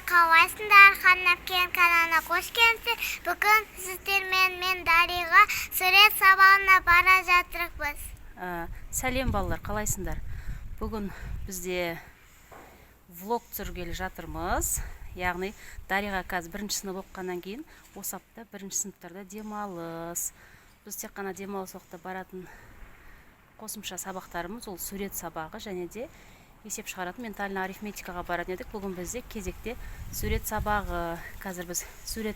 қалайсыңдар? Хан әпкен каналына қош келіпсіздер. Бүгін сіздермен мен Дариға сурет сабағына бара жатырмыз. Сәлем балалар, қалайсыңдар? Бүгін бізде влог түсіргелі жатырмыз. Яғни Дариға қазір бірінші сынып оқығаннан кейін осы апта бірінші сыныптарда демалыс. Біз тек қана демалыс уақытта баратын қосымша сабақтарымыз ол сурет сабағы және де есеп шығаратын ментальный арифметикаға баратын едік. Бүгін бізде кезекте сурет сабағы. Қазір біз сурет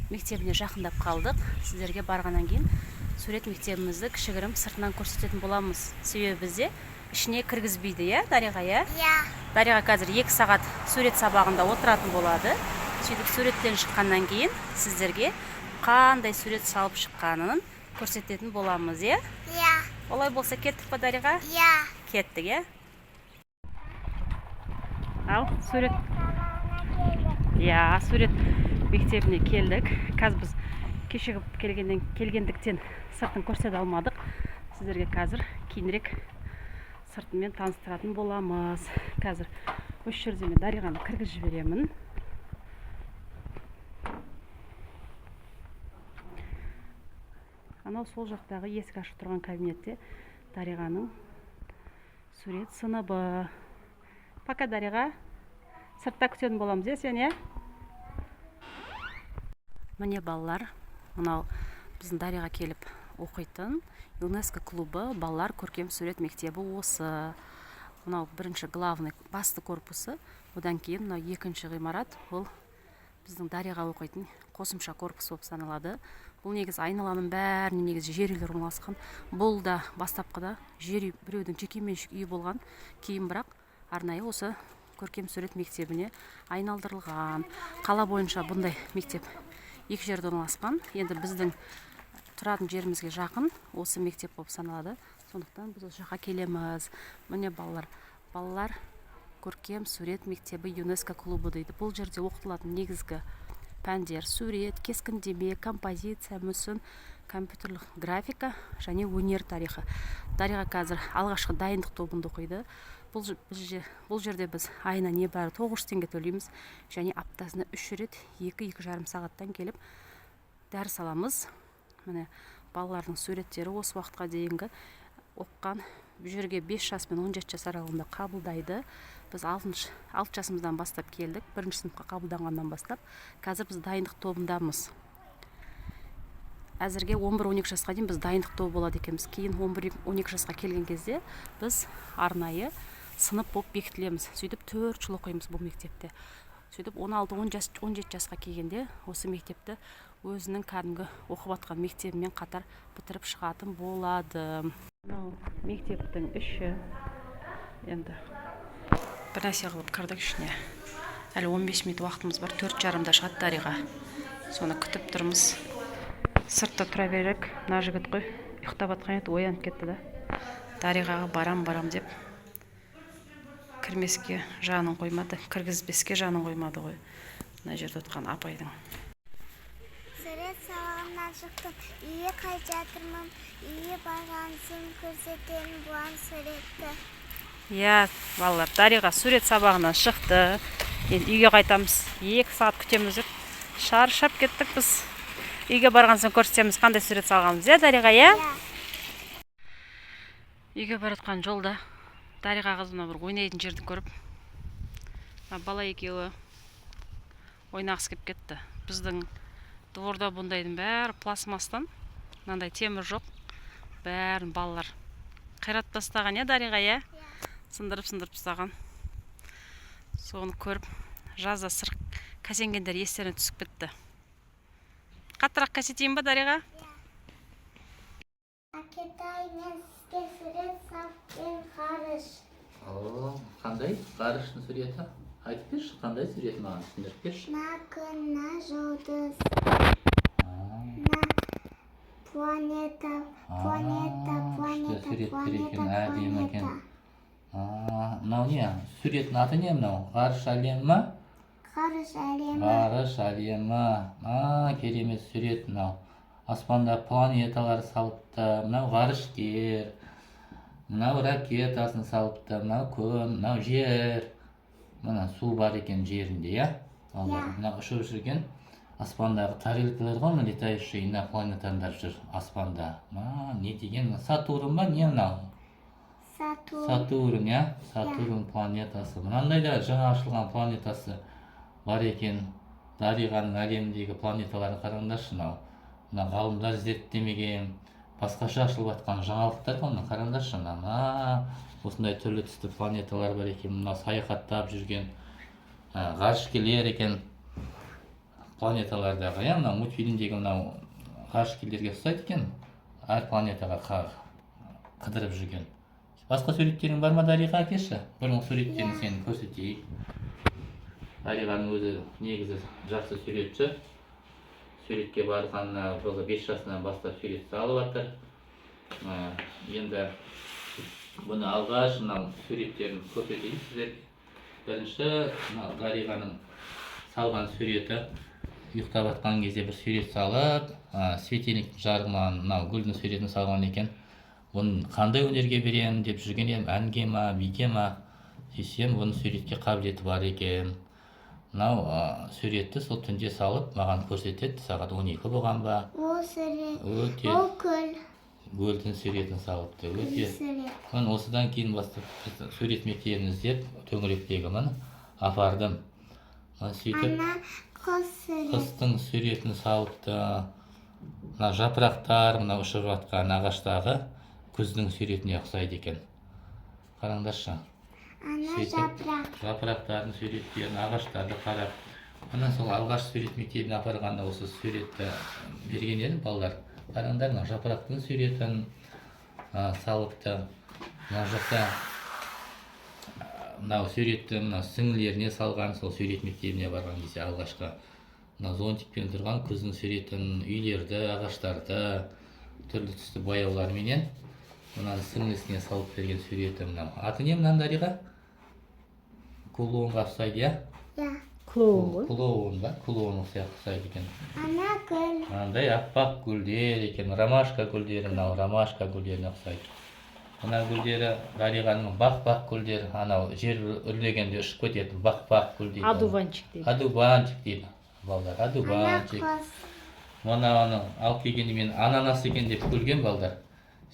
мектебіне жақындап қалдық. Сіздерге барғаннан кейін сурет мектебімізді кішігірім сыртынан көрсететін боламыз. Себебі бізде ішіне кіргізбейді, иә, Дариға, иә? Иә. Дариға қазір 2 сағат сурет сабағында отыратын болады. Сөйтіп суреттен шыққаннан кейін сіздерге қандай сурет салып шыққанын көрсететін боламыз, иә? Иә. Олай болса кеттік па, Дариға? Иә. Кеттік, иә? Ал, сурет. Иә, сурет мектебіне келдік. Қазір біз кешігіп келгендіктен сыртын көрсете алмадық. Сіздерге қазір кейінірек сыртымен таныстыратын боламыз. Қазір осы жерде мен Дариғаны кіргізіп жіберемін. Анау сол жақтағы есік ашық тұрған кабинетте Дариғаның сурет сыныбы. Пока, Дариға. Сыртта күтетін боламыз, е, сен, е? Міне балалар, мынау біздің Дариға келіп оқитын ЮНЕСКО клубы балалар көркем сурет мектебі осы. Мынау бірінші главный басты корпусы. Одан кейін мынау екінші ғимарат, ол біздің Дариға оқитын қосымша корпус болып саналады. Бұл негізі айналаның бәріне негізі жер үйлер орналасқан. Бұл да бастапқыда жер үй, біреудің жекеменшік үйі болған. Кейін бірақ арнайы осы көркем сурет мектебіне айналдырылған. Қала бойынша бұндай мектеп 2 жерде орналасқан. Енді біздің тұратын жерімізге жақын осы мектеп болып саналады. Сондықтан біз осы жаққа келеміз. Міне балалар көркем сурет мектебі ЮНЕСКО клубы дейді. Бұл жерде оқытылатын негізгі пәндер сурет, кескіндеме, композиция, мүсін, компьютерлік графика және өнер тарихы. Дариға қазір алғашқы дайындық тобында оқиды. Бұл жерде біз айына небәрі 900 теңге төлейміз және аптасына 3 рет 2-2,5 сағаттан келіп дәріс аламыз. Міне балалардың суреттері осы уақытқа дейінгі оққан бұл жерге 5 жас пен 17 жас аралығында қабылдайды. Біз 6 жасымыздан бастап келдік. 1-ші сыныпқа қабылданғаннан бастап. Қазір біз дайындық тобындамыз. Әзірге 11-12 жасқа дейін біз дайындық тобы болады екенбіз. Кейін 11-12 жасқа келген кезде біз арнайы сынып болып бекітілеміз. Сөйтіп 4 жыл оқимыз бұл мектепте. Сөйтіп 16-17 жасқа келгенде осы мектепті өзінің кәдімгі оқып атқан мектебімен қатар бітіріп шығатын болады. Мектептің іші. Енді бір нәрсе қылып кірдік ішіне. Әлі 15 минут уақытымыз бар. 4:30-да шығады Дариға. Соны күтіп тұрмыз. Сыртта тұра берек. Мына жігіт қой. Ұйықтап атқан еді, оянып кетті да. Дариғаға барам деп кірмеске жанын қоймады, кіргізбеске жанын қоймады ғой. Мына жерде отырған апайдың. Сурет сабағынан шықтым. Үйге қайтып жатырмын. Үйге барған соң көрсететін болған суретті. Иә, балалар, Дариға сурет сабағынан шықты. Енді үйге қайтамыз. 2 сағат күтеміз деп шаршап кеттік біз. Үйге барған соң көрсетеміз қандай сурет салғанымыз, иә, Дариға, иә? Үйге баратқан жолда Дариға қызына бір ойнайтын жерді көріп, бала екеуі ойнағысы келіп кетті. Біздің дворда бұндайдың бәрі пластмастан, мынандай темір жоқ. Бәрін балалар қират тастаған, иә, Дариға, иә? Сындырып тастаған. Соны көріп, жазда сырқ кәсенгендер естеріне түсіп кетті. Қаттырақ кәсетейін ба, Дариға? Әкетай, мен сізге сурет салып ғарыш. Қандай? Ғарыштың суреті? Айтып берші, қандай сурет маған түсіндіріп берші? Мына күн, мына жұлдыз. Планета. Мынау не? Суреттің аты не мынау? Ғарыш әлемі ма? Ғарыш әлемі. Ғарыш әлемі. Керемет сурет мынау. Аспанда планеталар салыпты. Мынау ғарышкер. Мынау ракетасын салыпты. Мынау күн, мынау жер. мына су бар екен жерінде, иә? Балдар, мына ұшып жүрген аспандағы тарелкалар ғой, мына летающий инопланетяндар жүр аспанда. Не деген? Сатурн ба, не мынау? Сатурн, иә? Сатурн планетасы. Мынандай да жаңа ашылған планетасы бар екен. Дариғаның әлеміндегі планеталарын қараңдаршы, мына ғалымдар зерттемеген, басқаша ашылып жатқан жаңалықтар ғой, мына қараңдаршы, осындай түрлі түсті планеталар бар екен. Мына саяхаттап жүрген ғарышкерлер екен планеталардағы, иә? Мына мультфильмдегі мынау ғарышкерлерге ұқсайды екен, әр планетаға қыдырып жүрген. Басқа суреттерің бар ма, Дариға, әкеші? Бұрынғы суреттерін сені көрсетейік. Дариғаның өзі негізі жақсы суретші. Суретке барғанына жылы 5 жасынан бастап сурет салып жатыр. Енді бұны алғаш мынау суреттерін көрсетейін сіздерге. Бірінші Дариғаның салған суреті. Ұйықтап жатқан кезде бір сурет салып, светильник жарығынан мынау гүлдің суретін салған екен. Бұны қандай өнерге беремін деп жүрген едім, әнге ма, биге ма, десем, бұның суретке қабілеті бар екен. Мынау суретті сол түнде салып, маған көрсетеді, сағат 12 болған ба? Ол сурет. Өте. Ол гүл. Гүлдің суретін салыпты. Өте. Осыдан кейін бастап сурет мектебін іздеп, төңіректегі мұны апардым. Сөйтіп, қыстың суретін салыпты. Мына жапырақтар, мына ұшып жатқан ағаштағы күздің суретіне ұқсайды екен. Қараңдаршы. Жапырақтардың суреттерін, ағаштарды қарап. Мына сол алғаш сурет мектебіне апарғанда осы суретті берген едім, балалар. Қараңдар, жапырақтың суретін салыпты. Мына жақта мынау суретті сіңлілеріне салған, сол сурет мектебіне барған кезде алғашқы. Мына зонтикпен тұрған күздің суретін, үйлерді, ағаштарды, түрлі түсті бояуларменен мына сіңлісіне салып берген суреті мынау. Аты не мынаны, Дариға? Клоунға ұқсайды, иә? Иә. Клоун ба? Клоун ұқсайды екен. Ана гүл. Мынандай аппақ гүлдер екен, ромашка гүлдері, мынау ромашка гүлдеріне ұқсайды. Мына гүлдері Дариғаның бақ-бақ гүлдері, анау жер үрлегенде ұшып кететін бақ-бақ гүл дейді. Адуванчик дейді. Адуванчик дейді. Балдар, адуванчик. Мұны алып келгенде мен ананас екен деп көрген, балдар.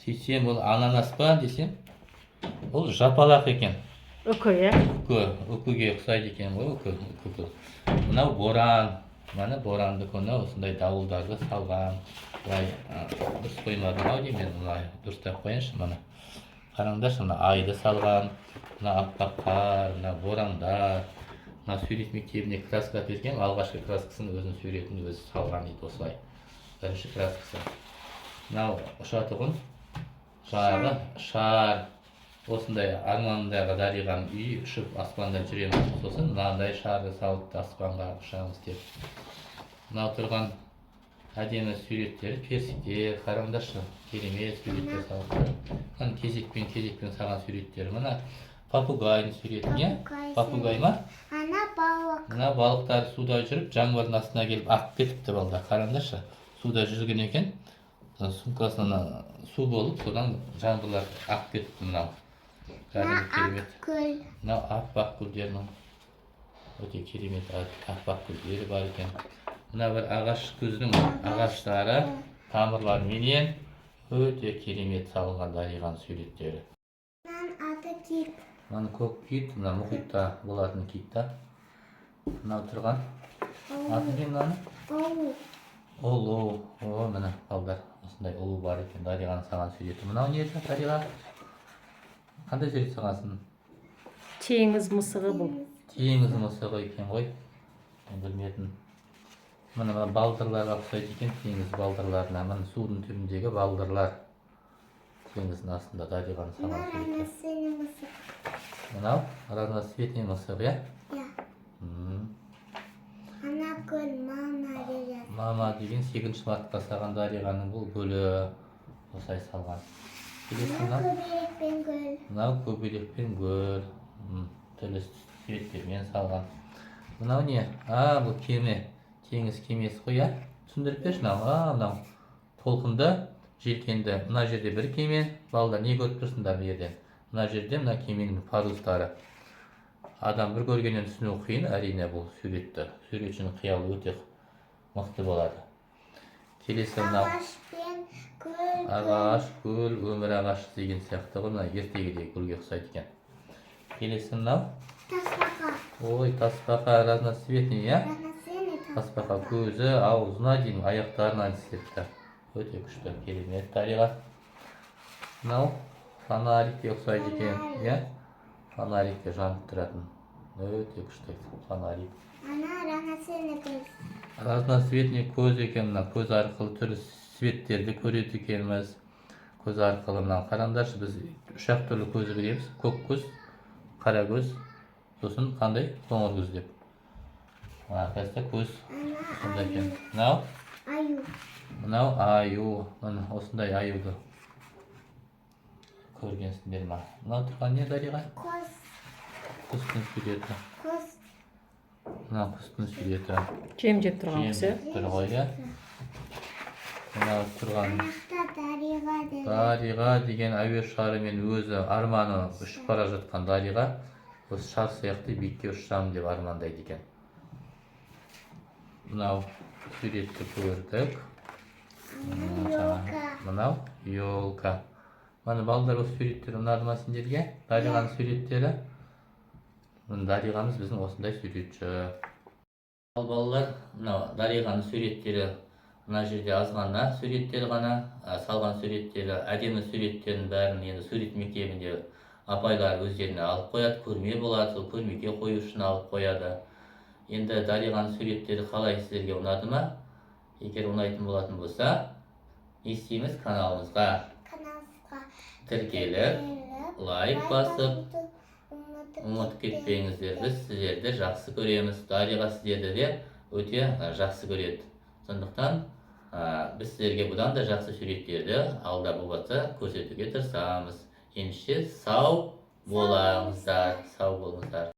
Сөйтсем, ол ананас па десем, ол жапалақ екен. Үкі, иә? Үкіге ұқсайды екен ғой, үкі. Мынау боран. Мына боранды күні осындай дауылдарды салған. Дұрыс қоймадым-ау деймін, мұны дұрыстап қойыншы мұны. Қараңдаршы, мына айды салған, мына аппақ қар, мына борандар. Мына сурет мектебіне краска берген, алғашқы краскасын өзінің суретін өзі салған дейді осылай. Бірінші краскасы. Мынау ұшатұғын, жағы, шар. Осындай арманындағы Дариғаның үйі ұшып аспанда жүреміз. Сосын мынандай шарды салыпты аспанға ұшамыз деп. Мынау тұрған әдемі суреттері, персиктер, қараңдаршы, керемет суреттер салыпты. Мына кезекпен салған суреттері. Мына папугайдың суретін, не? Папугай ма? Ана балық. Мына балықтар суда жүріп, жаңбырдың астына келіп ағып кетіпті, балдар. Қараңдаршы, суда жүрген екен. Сумкасына су болып, содан жаңбырлар ағып кетіпті мынау. Керемет. Мынау аппақ гүлдерінің өте керемет аппақ гүлдері бар екен. Мына бір ағаш күздің ағаштары, тамырларменен өте керемет салынған Дариғаның суреттері. Аты кит. Мына көк кит, мына мұхитта болатын китта. Мынау тұрған. Аты не мынаны? Олу. Мына балдар, осындай олу бар екен Дариғаның салған суреті. Мынау не еді, Дариға? Қандай сурет салғансың? Теңіз мысығы бұл. Теңіз мысығы екен ғой. Мен білмедім. Мына балдырларға ұқсайды екен, теңіз балдырларына. Мына судың түбіндегі балдырлар. Теңіздің астында Дариғаның салған суреті. Мынау разноцветный мысық, иә? Иә. Ана гүл, мама деген. Мама деген 8 мартқа салған Дариғаның бұл гүлі осылай салған. Көбелекпен гүл. Мынау көбелекпен гүл. Түрлі суреттермен салған. Мынау не? Бұл кеме. Теңіз кемесі ғой, иә? Түсіндіріп берші, мынау толқынды, желкенді. Мына жерде бір кеме. Балдар, не көріп тұрсыңдар бұл жерден? Мына жерде мына кеменің парустары. адам бір көргеннен түсіну қиын, әрине бұл суретті. Суретшінің қиялы өте мықты болады. Келесі мынау Ағаш пен көл. ағаш, көл, өмір ағашы деген сияқты ғой, мына ертегідегі гүлге ұқсайды екен. Келесі мынау Тасбақа. ой, тасбақа разноцветный, иә? Разноцветный Тасбақа көзі, аузына дейін, аяқтарына істепті. Өте күшті, керемет Дариға. Мынау фонарикке ұқсайды екен, иә? Фонарикке жанып тұратын. Өте күшті фонарик. Ана разноцветный көз. Разноцветный көз екен, мына көз арқылы түрлі светтерді көреді екенбіз. Көз арқылы мына қараңдаршы, біз үш ақ түрлі көзді білеміз. Көк көз, қара көз, сосын қандай? Қоңыр көз деп. Қазір көз осындай екен. Мынау Аю. мынау аю. Міне осындай аюды көргенсіңдер ма? Мынау тұрған не Дариға? Құс. Құстың суреті. Құс. Мынау құстың суреті. жем жеп тұрған Жем құс, жеп тұр ғой, иә? Мынау тұрған Аяқта Дариға деді. Дариға деген әуе шарымен өзі арманы ұшып бара жатқан Дариға осы шар сияқты биікке ұшсам деп армандайды екен. Мынау суретті көрдік. Елка. Мынау елка. Мына балдар осы суреттері ұнады ма сендерге? Дариғаның суреттері. Дариғамыз біздің осындай суретші. Ал балалар, мынау Дариғаның суреттері мына жерде аз ғана суреттері ғана, салған суреттері, әдемі суреттерін бәрін енді сурет мектебінде апайлар өздеріне алып қояды, көрме болады, сол көрмеге қою үшін алып қояды. Енді Дариғаның суреттері қалай сіздерге ұнады ма? Егер ұнайтын болатын болса, не істейміз? Каналымызға тіркеліп, лайк басып, ұмытып кетпеңіздер. Біз сіздерді жақсы көреміз. Дариға сіздерді де өте жақсы көреді. Сондықтан біз сіздерге бұдан да жақсы суреттерді алда болса көрсетуге тырысамыз. Ендеше сау болыңыздар.